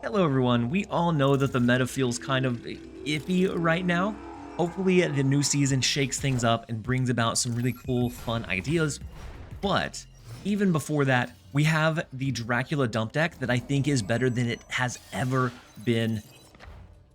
Hello everyone, we all know that the meta feels kind of iffy right now. Hopefully the new season shakes things up and brings about some really cool, fun ideas. But even before that, we have the Dracula Dump deck that I think is better than it has ever been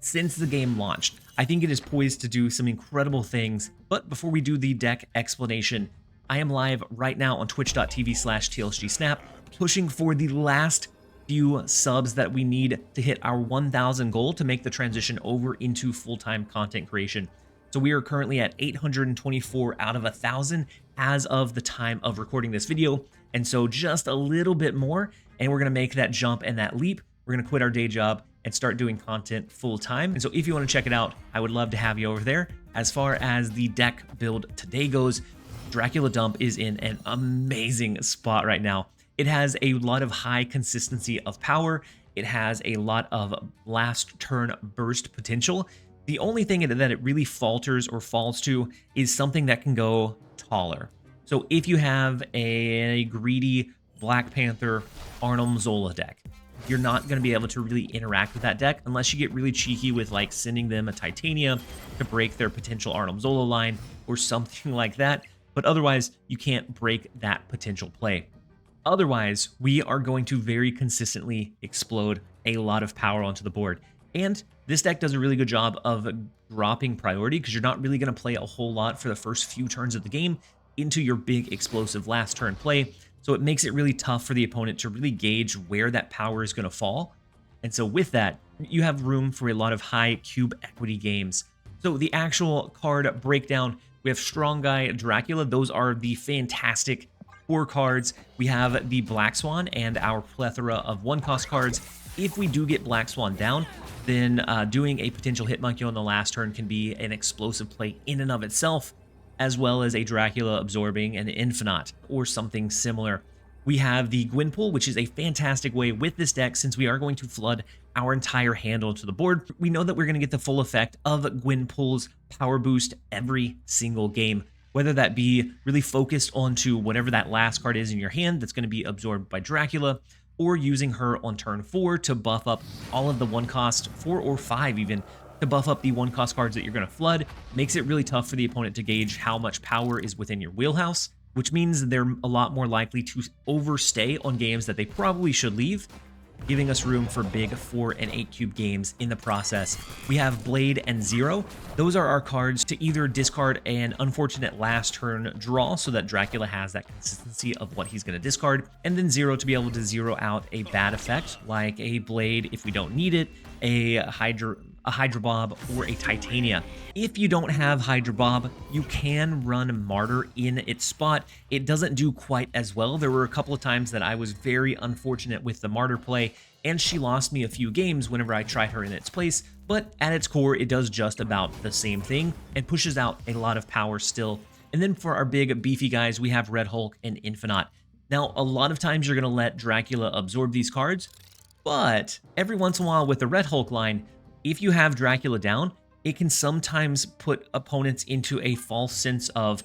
since the game launched. I think it is poised to do some incredible things. But before we do the deck explanation, I am live right now on twitch.tv/TLSG pushing for the last few subs that we need to hit our 1,000 goal to make the transition over into full-time content creation. So we are currently at 824 out of 1,000 as of the time of recording this video. And so just a little bit more, and we're going to make that jump and that leap. We're going to quit our day job and start doing content full time. And so if you want to check it out, I would love to have you over there. As far as the deck build today goes, Dracula Dump is in an amazing spot right now. It has a lot of high consistency of power. It has a lot of last turn burst potential. The only thing that it really falters or falls to is something that can go taller. So if you have a greedy Black Panther Arnim Zola deck, you're not going to be able to really interact with that deck unless you get really cheeky with like sending them a Titania to break their potential Arnim Zola line or something like that. But otherwise, you can't break that potential play. Otherwise, we are going to very consistently explode a lot of power onto the board. And this deck does a really good job of dropping priority because you're not really going to play a whole lot for the first few turns of the game into your big explosive last turn play. So it makes it really tough for the opponent to really gauge where that power is going to fall. And so with that, you have room for a lot of high cube equity games. So the actual card breakdown, we have Strong Guy, Dracula. Those are the fantastic 4 cards. We have the Black Swan and our plethora of 1-cost cards. If we do get Black Swan down, then doing a potential Hit Monkey on the last turn can be an explosive play in and of itself, as well as a Dracula absorbing an Infinite or something similar. We have the Gwynpool, which is a fantastic way with this deck since we are going to flood our entire hand onto the board. We know that we're going to get the full effect of Gwynpool's power boost every single game, whether that be really focused onto whatever that last card is in your hand that's going to be absorbed by Dracula, or using her on turn 4 to buff up all of the 1-cost, 4 or 5 even, to buff up the 1-cost cards that you're going to flood. Makes it really tough for the opponent to gauge how much power is within your wheelhouse, which means they're a lot more likely to overstay on games that they probably should leave, giving us room for big 4 and 8 cube games in the process. We have Blade and Zero. Those are our cards to either discard an unfortunate last turn draw so that Dracula has that consistency of what he's going to discard, and then Zero to be able to zero out a bad effect like a Blade if we don't need it, a Hydra Bob, or a Titania. If you don't have Hydra Bob, you can run Martyr in its spot. It doesn't do quite as well. There were a couple of times that I was very unfortunate with the Martyr play, and she lost me a few games whenever I tried her in its place, but at its core, it does just about the same thing and pushes out a lot of power still. And then for our big beefy guys, we have Red Hulk and Infinite. Now, a lot of times you're going to let Dracula absorb these cards, but every once in a while with the Red Hulk line, if you have Dracula down, it can sometimes put opponents into a false sense of,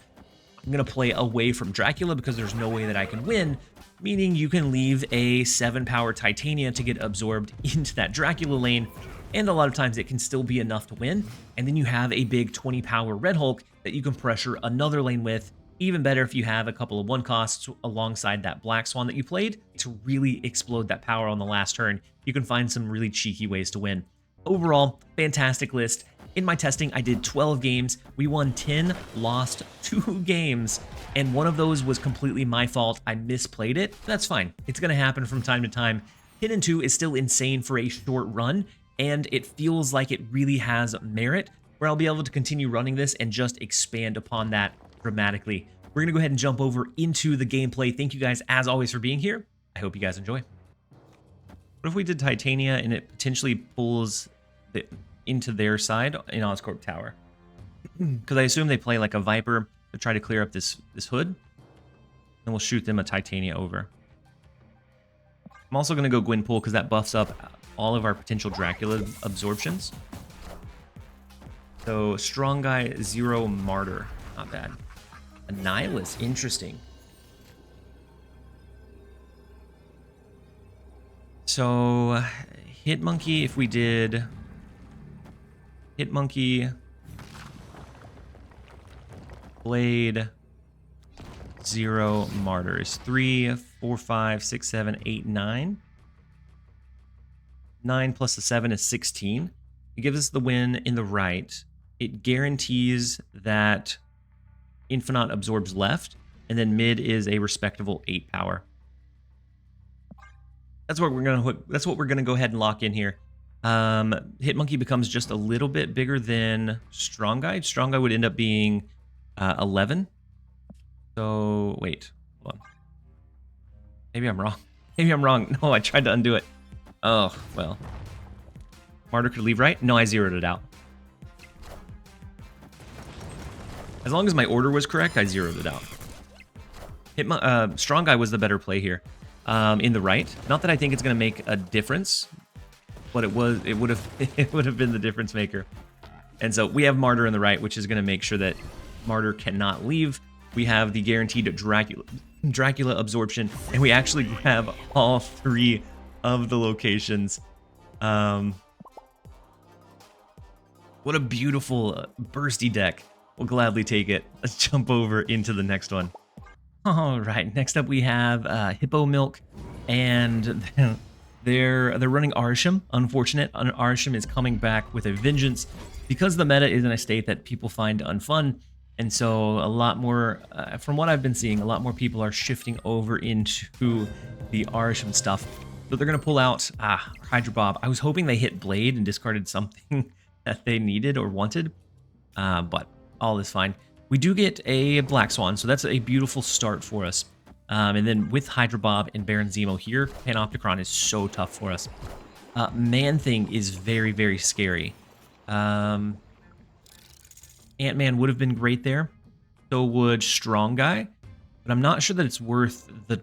I'm going to play away from Dracula because there's no way that I can win, meaning you can leave a 7-power Titania to get absorbed into that Dracula lane, and a lot of times it can still be enough to win, and then you have a big 20-power Red Hulk that you can pressure another lane with. Even better if you have a couple of 1-costs alongside that Black Swan that you played to really explode that power on the last turn. You can find some really cheeky ways to win. Overall, fantastic list. In my testing, I did 12 games. We won 10, lost 2 games, and one of those was completely my fault. I misplayed it. That's fine. It's going to happen from time to time. 10-2 is still insane for a short run, and it feels like it really has merit, where I'll be able to continue running this and just expand upon that dramatically. We're going to go ahead and jump over into the gameplay. Thank you guys, as always, for being here. I hope you guys enjoy. What if we did Titania and it potentially pulls into their side in Oscorp Tower? Because I assume they play like a Viper to try to clear up this hood. And we'll shoot them a Titania over. I'm also going to go Gwynpool because that buffs up all of our potential Dracula absorptions. So Strong Guy, Zero, Martyr. Not bad. Annihilus, interesting. So Hit Monkey, if we did Hit Monkey, Blade, 0, Martyr is 3, 4, 5, 6, 7, 8, 9. 9 plus the 7 is 16. It gives us the win in the right. It guarantees that Infinite absorbs left, and then mid is a respectable 8 power. That's what we're gonna go ahead and lock in here. Hit Monkey becomes just a little bit bigger than Strong Guy. Strong Guy would end up being 11. So wait, hold on. Maybe I'm wrong. Maybe I'm wrong. No, I tried to undo it. Oh well. Martyr could leave right. No, I zeroed it out. As long as my order was correct, I zeroed it out. Strong Guy was the better play here. In the right. Not that I think it's going to make a difference, but it would have been the difference maker. And so we have Martyr in the right, which is going to make sure that Martyr cannot leave. We have the guaranteed Dracula absorption, and we actually grab all 3 of the locations. What a beautiful bursty deck. We'll gladly take it. Let's jump over into the next one. All right, next up we have Hippo Milk, and they're running Arsham. Unfortunate, Arsham is coming back with a vengeance because the meta is in a state that people find unfun, and so a lot more, from what I've been seeing, a lot more people are shifting over into the Arsham stuff. So they're gonna pull out Hydra Bob. I was hoping they hit Blade and discarded something that they needed or wanted, but all is fine. We do get a Black Swan, so that's a beautiful start for us. And then with Hydra Bob and Baron Zemo here, Panopticon is so tough for us. Man-Thing is very, very scary. Ant-Man would have been great there. So would Strong Guy. But I'm not sure that it's worth the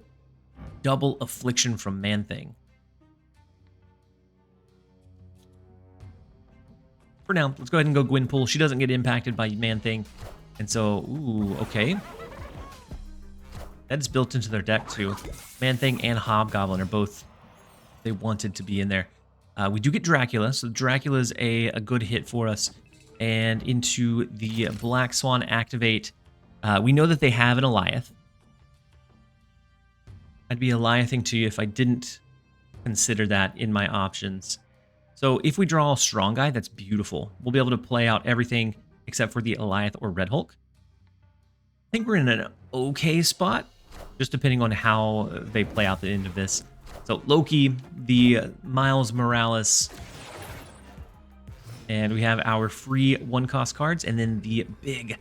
double affliction from Man-Thing. For now, let's go ahead and go Gwynpool. She doesn't get impacted by Man-Thing. And so, ooh, okay. That is built into their deck too. Man-Thing and Hobgoblin are both, they wanted to be in there. We do get Dracula, so Dracula is a good hit for us. And into the Black Swan activate, we know that they have an Eliath. I'd be Eliathing to you if I didn't consider that in my options. So if we draw a Strong Guy, that's beautiful. We'll be able to play out everything except for the Eliath or Red Hulk. I think we're in an okay spot, just depending on how they play out the end of this. So Loki, the Miles Morales, and we have our free 1-cost cards, and then the big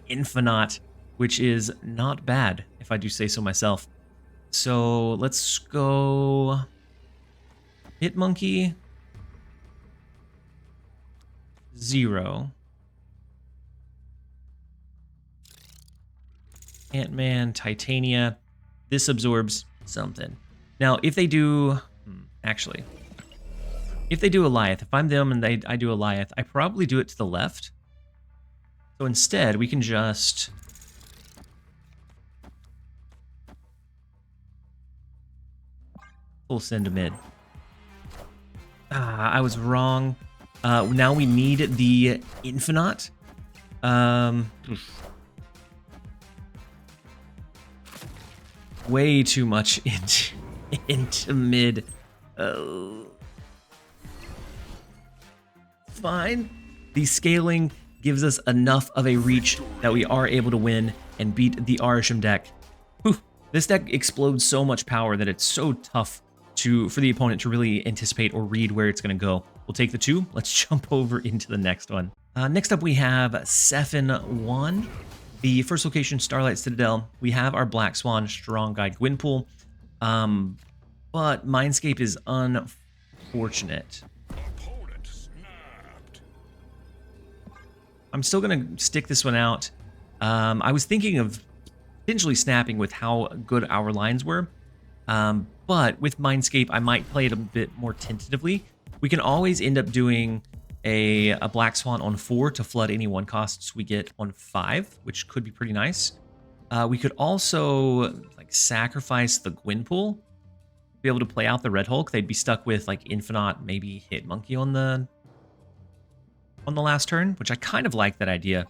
Infinite, which is not bad, if I do say so myself. So let's go Hit Monkey, 0. Ant-Man, Titania. This absorbs something. Now, if they do... actually, if they do Eliath, if I'm them and I do Eliath, I probably do it to the left. So instead, we can just... full send to mid. I was wrong. Now we need the Infinite. Way too much into mid. Fine. The scaling gives us enough of a reach that we are able to win and beat the Arsham deck. Whew. This deck explodes so much power that it's so tough for the opponent to really anticipate or read where it's going to go. We'll take the 2. Let's jump over into the next one. Next up, we have Sephin 1. The first location, Starlight Citadel. We have our Black Swan, Strong Guy, Gwynpool. But Mindscape is unfortunate. I'm still going to stick this one out. I was thinking of potentially snapping with how good our lines were. But with Mindscape, I might play it a bit more tentatively. We can always end up doing a Black Swan on 4 to flood any 1-costs we get on 5, which could be pretty nice. We could also like sacrifice the Gwynpool, be able to play out the Red Hulk, they'd be stuck with like Infinite, maybe Hit Monkey on the last turn, which I kind of like that idea.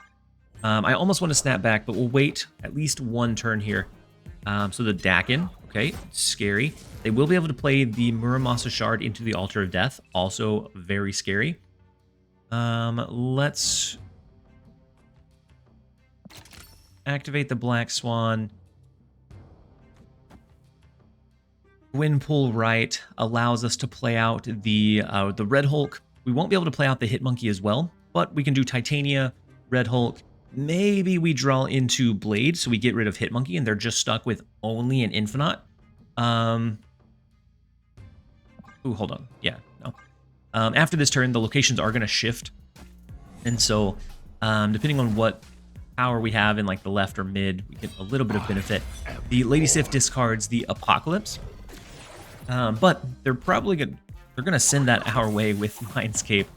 I almost want to snap back, but we'll wait at least one turn here. So the Dakin, okay, scary. They will be able to play the Muramasa Shard into the Altar of Death, also very scary. Let's activate the Black Swan. Gwynpool right allows us to play out the Red Hulk. We won't be able to play out the Hit Monkey as well, but we can do Titania, Red Hulk. Maybe we draw into Blade, so we get rid of Hit Monkey, and they're just stuck with only an Infinite. Ooh, hold on. Yeah, no. After this turn, the locations are going to shift, and so depending on what power we have in like the left or mid, we get a little bit of benefit. The Lady Sif discards the Apocalypse, but they're probably gonna send that our way with Mindscape,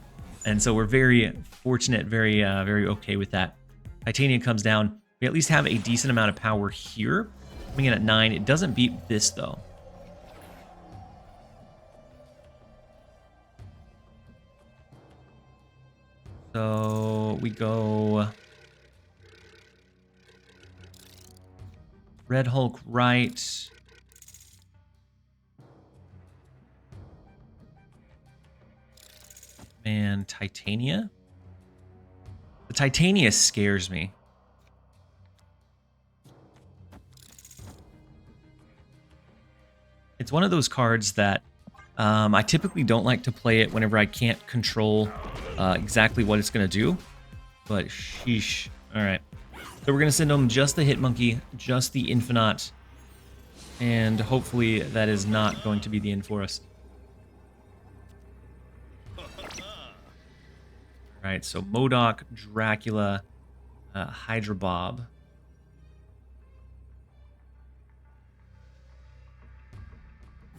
and so we're very fortunate, very okay with that. Titania comes down. We at least have a decent amount of power here. Coming in at 9. It doesn't beat this though. So we go Red Hulk right. And Titania. The Titania scares me. It's one of those cards that I typically don't like to play it whenever I can't control exactly what it's going to do. But sheesh. All right. So we're going to send them just the Hit Monkey, just the Infinite. And hopefully that is not going to be the end for us. All right, so MODOK, Dracula, Hydra Bob.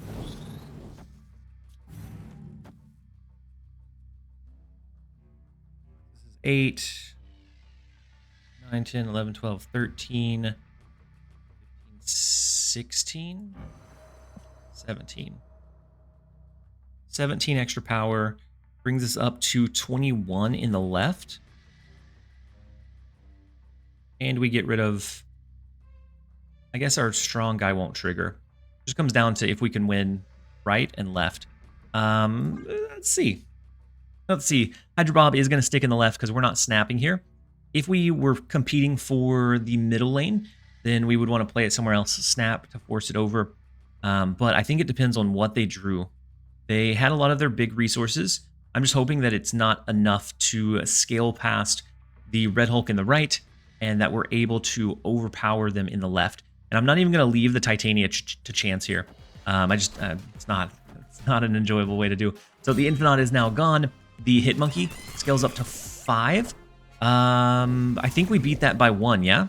This is 8, 9, 10, 11, 12, 13, 15, 16, 17. 17 extra power. Brings us up to 21 in the left. And we get rid of... I guess our strong guy won't trigger. Just comes down to if we can win right and left. Let's see. Let's see. Hydra Bob is going to stick in the left because we're not snapping here. If we were competing for the middle lane, then we would want to play it somewhere else, snap to force it over. But I think it depends on what they drew. They had a lot of their big resources. I'm just hoping that it's not enough to scale past the Red Hulk in the right and that we're able to overpower them in the left. And I'm not even going to leave the Titania to chance here. It's not an enjoyable way to do. So the Infinite is now gone. The Hit Monkey scales up to 5. I think we beat that by 1, yeah?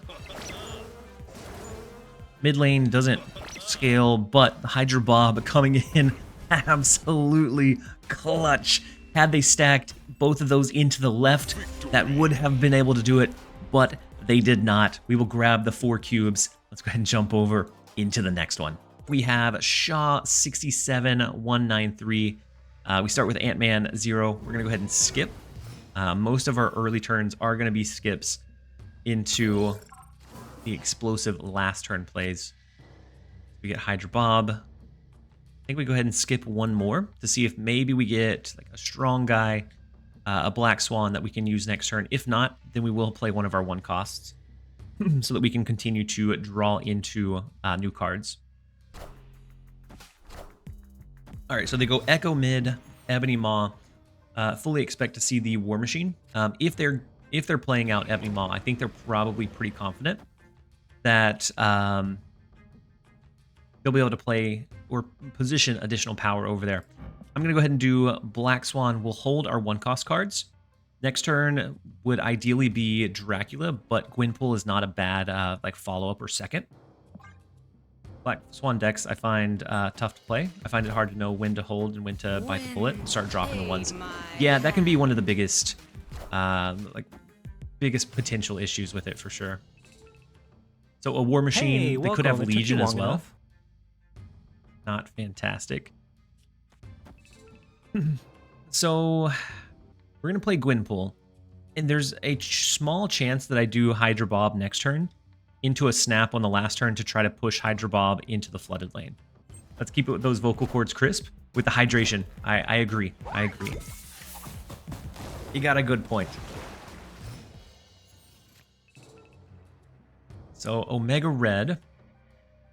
Mid lane doesn't scale, but Hydra Bob coming in absolutely clutch. Had they stacked both of those into the left, that would have been able to do it, but they did not. We will grab the 4 cubes. Let's go ahead and jump over into the next one. We have Shaw 67193. We start with Ant-Man 0. We're going to go ahead and skip. Most of our early turns are going to be skips into the explosive last turn plays. We get Hydra Bob. I think we go ahead and skip one more to see if maybe we get like a strong guy, a Black Swan that we can use next turn. If not, then we will play one of our 1 costs so that we can continue to draw into new cards. All right, so they go Echo mid, Ebony Maw. Fully expect to see the War Machine. If they're playing out Ebony Maw, I think they're probably pretty confident that they'll be able to play or position additional power over there. I'm going to go ahead and do Black Swan. We'll hold our 1-cost cards. Next turn would ideally be Dracula, but Gwynpool is not a bad like follow-up or second. Black Swan decks I find tough to play. I find it hard to know when to hold and when to bite the bullet and start dropping the ones. Yeah, that can be one of the biggest potential issues with it for sure. So a War Machine, they could have Legion as well. not fantastic. So we're going to play Gwynpool. And there's a small chance that I do Hydra Bob next turn into a snap on the last turn to try to push Hydra Bob into the flooded lane. Let's keep it with those vocal cords crisp with the hydration. I agree. I agree. You got a good point. So Omega Red.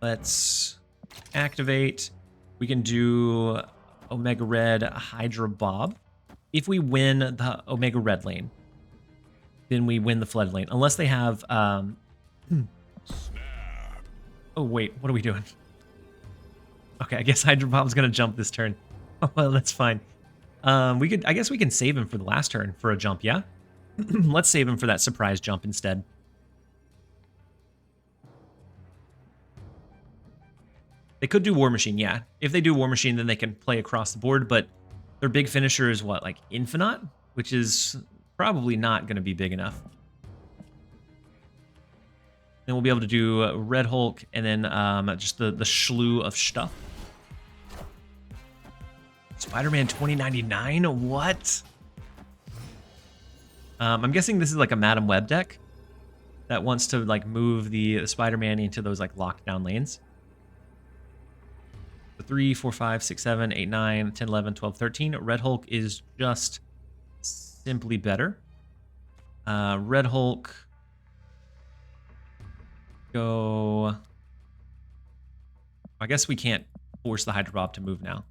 Let's activate. We can do Omega Red Hydra Bob. If we win the Omega Red lane, then we win the flood lane. Unless they have... Oh, wait. What are we doing? Okay, I guess Hydra Bob's going to jump this turn. Oh, well, that's fine. I guess we can save him for the last turn for a jump, yeah? Let's save him for that surprise jump instead. They could do War Machine, yeah. If they do War Machine, then they can play across the board, but their big finisher is what, like Infinite? Which is... probably not going to be big enough. Then we'll be able to do Red Hulk and then just the slew of stuff. Spider-Man 2099? What? I'm guessing this is like a Madam Web deck that wants to like move the Spider-Man into those like lockdown lanes. So 3, 4, 5, 6, 7, 8, 9, 10, 11, 12, 13. Red Hulk is just... simply better. Red Hulk. Go. I guess we can't force the Hydra Bob to move now.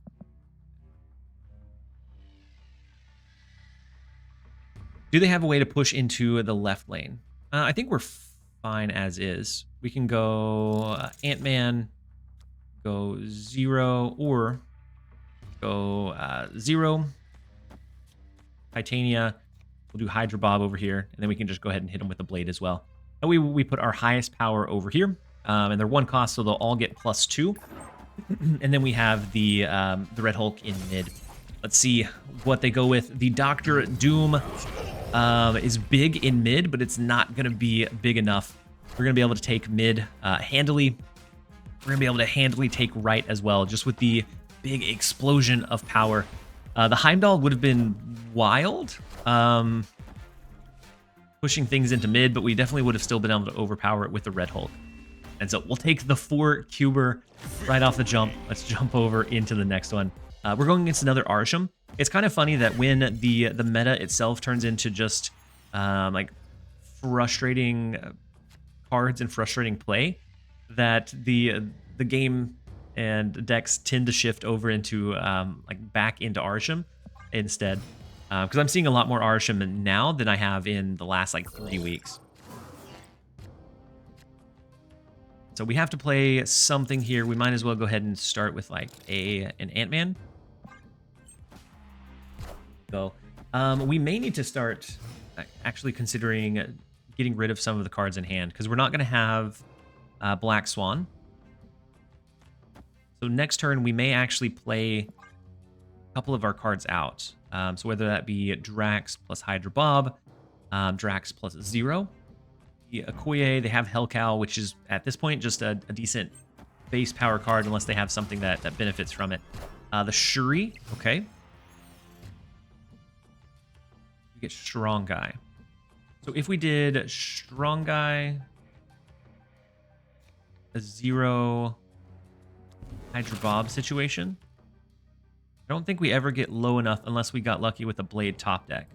Do they have a way to push into the left lane? I think we're fine as is. We can go Ant-Man, go 0, or go 0. Titania. We'll do Hydra Bob over here, and then we can just go ahead and hit them with the blade as well. And we put our highest power over here, and they're 1 cost, so they'll all get +2. And then we have the Red Hulk in mid. Let's see what they go with. The Dr. Doom is big in mid, but it's not going to be big enough. We're going to be able to take mid handily. We're going to be able to handily take right as well, just with the big explosion of power. The Heimdall would have been wild, pushing things into mid, but we definitely would have still been able to overpower it with the Red Hulk. And so we'll take the 4-cuber right off the jump. Let's jump over into the next one. We're going against another Arsham. It's kind of funny that when the meta itself turns into just like frustrating cards and frustrating play, that the game and decks tend to shift over into like back into Arsham instead, because I'm seeing a lot more Arsham now than I have in the last like 3 weeks. So we have to play something here. We might as well go ahead and start with like an Ant-Man. So we may need to start actually considering getting rid of some of the cards in hand, because we're not going to have Black Swan. So next turn, we may actually play a couple of our cards out. So whether that be Drax plus Hydra Bob, Drax plus 0. The Okoye, they have Hellcow, which is at this point just a decent base power card unless they have something that benefits from it. The Shuri, okay. We get Strong Guy. So if we did Strong Guy, a 0 Hydra Bob situation, I don't think we ever get low enough unless we got lucky with a Blade top deck.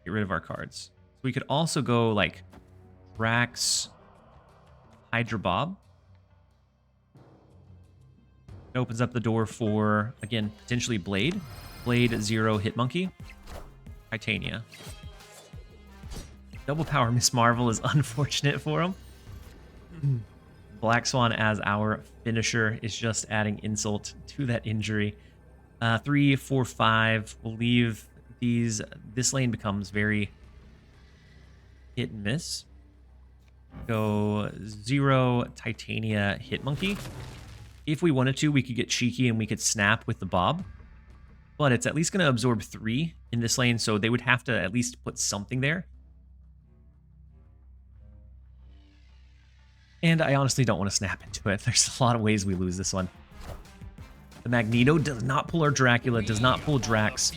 Get rid of our cards. So we could also go like Drax, Hydra Bob. It opens up the door for, again, potentially Blade. Blade 0 Hit Monkey. Titania. Double power Miss Marvel is unfortunate for him. Black Swan as our finisher is just adding insult to that injury. 3, 4, 5. We'll leave these. This lane becomes very hit and miss. Go 0 Titania Hit Monkey. If we wanted to, we could get cheeky and we could snap with the Bob. But it's at least going to absorb 3 in this lane, so they would have to at least put something there. And I honestly don't want to snap into it. There's a lot of ways we lose this one. The Magneto does not pull our Dracula, does not pull Drax.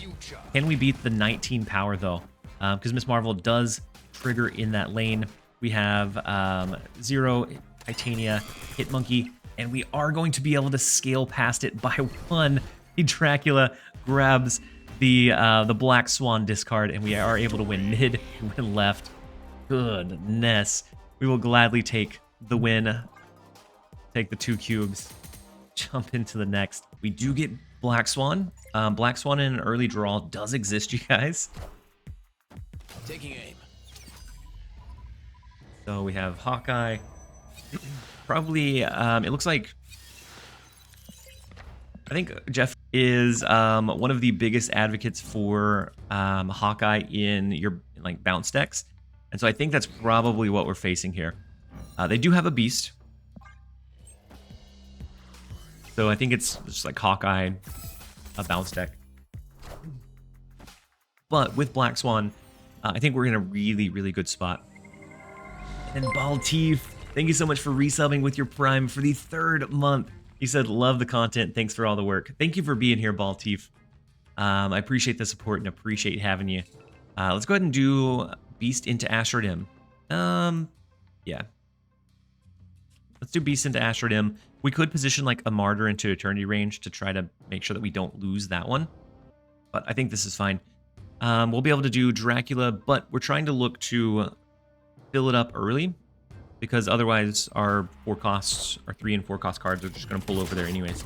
Can we beat the 19 power, though? Because Miss Marvel does trigger in that lane. We have Zero, Titania, Hit Monkey, and we are going to be able to scale past it by 1. The Dracula grabs the Black Swan discard, and we are able to win mid and win left. Goodness. We will gladly take the win. Take the 2 cubes. Jump into the next. We do get Black Swan. Black Swan in an early draw does exist, you guys. Taking aim. So we have Hawkeye. Probably, it looks like, I think Jeff is one of the biggest advocates for Hawkeye in your like bounce decks. And so I think that's probably what we're facing here. They do have a beast. So I think it's just like Hawkeye, a bounce deck. But with Black Swan, I think we're in a really, really good spot. And Baltif, thank you so much for resubbing with your Prime for the 3rd month. He said, love the content. Thanks for all the work. Thank you for being here, Baltif. I appreciate the support and appreciate having you. Let's go ahead and do Beast into Asteroid M. Yeah. Let's do Beast into Asteroid M. We could position like a Martyr into Eternity range to try to make sure that we don't lose that one. But I think this is fine. We'll be able to do Dracula, but we're trying to look to fill it up early because otherwise our 4 costs, our 3 and 4 cost cards are just going to pull over there anyways.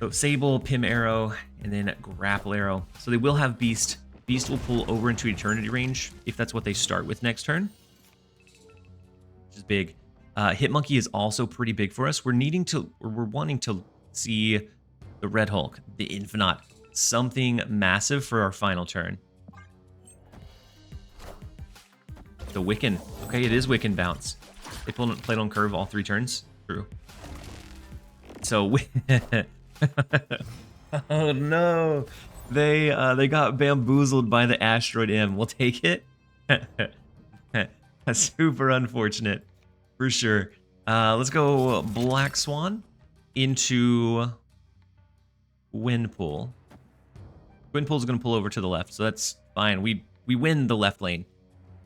So Sable, Pim Arrow, and then Grapple Arrow. So they will have Beast. Beast will pull over into Eternity range if that's what they start with next turn, which is big. Hit Monkey is also pretty big for us. We're wanting to see the Red Hulk, the Infinite, something massive for our final turn. The Wiccan. Okay, it is Wiccan bounce. They played on curve all 3 turns. True. So oh no, they got bamboozled by the Asteroid M. We'll take it. Super unfortunate. For sure. Let's go Black Swan into Windpool. Windpool's going to pull over to the left, so that's fine. We win the left lane.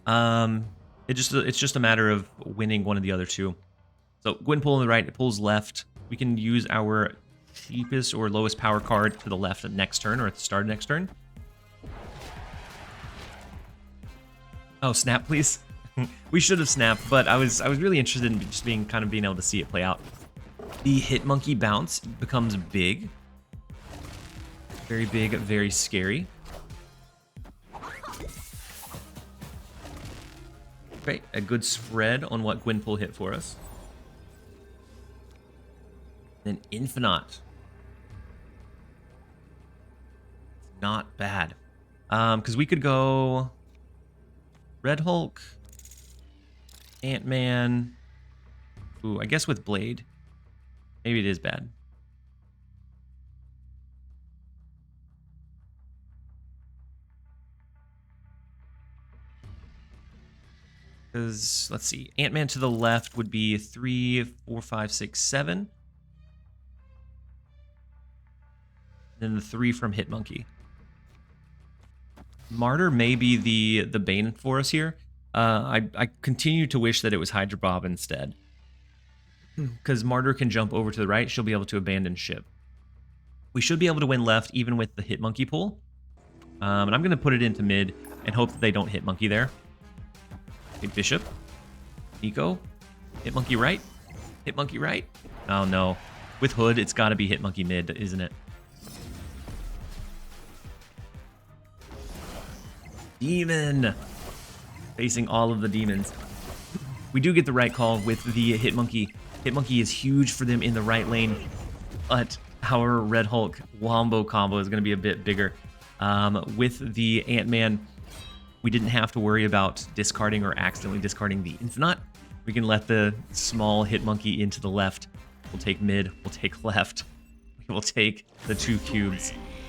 It's just a matter of winning one of the other 2. So Gwynpool on the right, it pulls left. We can use our cheapest or lowest power card to the left at next turn or at the start of next turn. Oh, snap, please. We should have snapped, but I was really interested in just being able to see it play out. The Hit Monkey bounce becomes big. Very big, very scary. Okay, a good spread on what Gwynpool hit for us. Then Infinite. Not bad. Because we could go Red Hulk, Ant-Man. Ooh, I guess with Blade. Maybe it is bad. Because, let's see, Ant-Man to the left would be 3, 4, 5, 6, 7. Then the 3 from Hit Monkey. Martyr may be the bane for us here. I continue to wish that it was Hydra Bob instead. Because Martyr can jump over to the right. She'll be able to abandon ship. We should be able to win left even with the Hit Monkey pull. And I'm going to put it into mid and hope that they don't Hit Monkey there. Big Bishop. Nico. Hit Monkey right. Hit Monkey right. Oh no. With Hood, it's got to be Hit Monkey mid, isn't it? Demon. Facing all of the demons. We do get the right call with the Hit Monkey. Hit Monkey is huge for them in the right lane, but our Red Hulk wombo combo is going to be a bit bigger. With the Ant-Man, we didn't have to worry about discarding or accidentally discarding the Infinite. We can let the small Hit Monkey into the left. We'll take mid. We'll take left. We will take the 2 cubes.